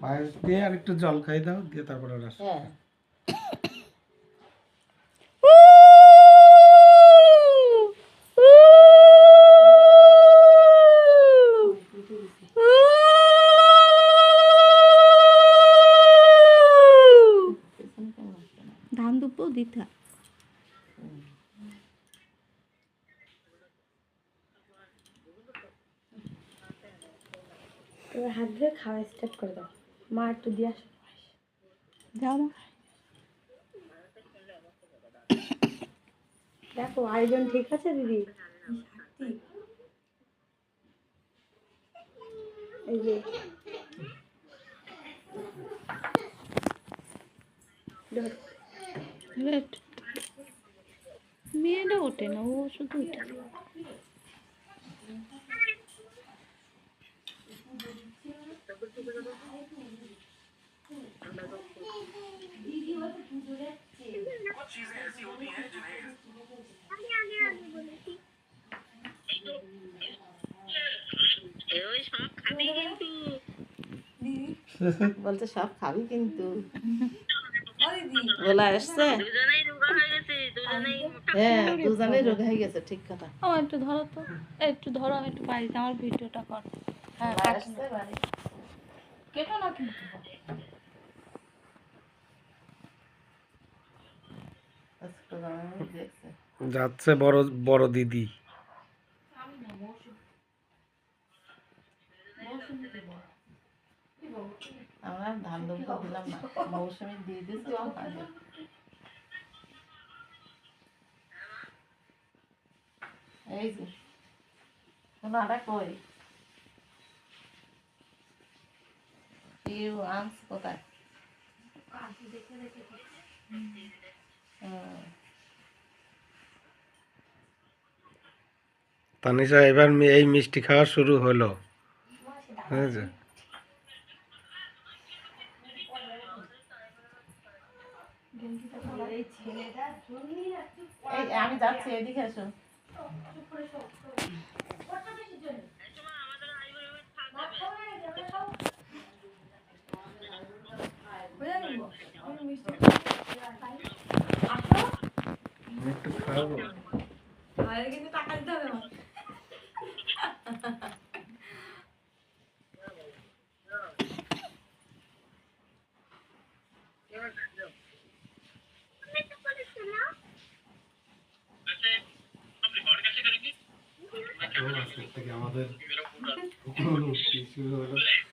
পায়েস দিয়ে আর একটু জল খাই দাও, দিয়ে তারপরে রস। হ্যাঁ ধান দুপো দিতা এবার হাত ধুয়ে খাওয়া স্টার্ট করে দাও। মা একটু দিয়ে আসো। যাও মা। দেখো আয়োজন ঠিক আছে দিদি? এই যে ধরো। মেয়েটা ওঠে না, ও শুধু ওঠে। বলছে সব খাবি কিন্তু বলা আসছে। হ্যাঁ দুজনেই রোগ হয়ে গেছে, ঠিক কথা। আমার একটু ধরো তো, একটু ধরো, আমি একটু বাড়িতে আমার ভিডিওটা কর। হ্যাঁ কাটো না, কেটো না কিন্তু। যাচ্ছে বড় বড় দিদি। আমরা ধান দুটো দিলাম না, মৌসুমি দিয়ে দিয়েছি ও খাবে। এই যে কোনো আটা কই কেউ আনস কোথায়? তানিশা এবার এই মিষ্টি খাওয়া শুরু হলো, বুঝেছো? এই আমি যাচ্ছি, এদিকে আসো। একটু খাবো। আজকের থেকে আমাদের শুরু হলো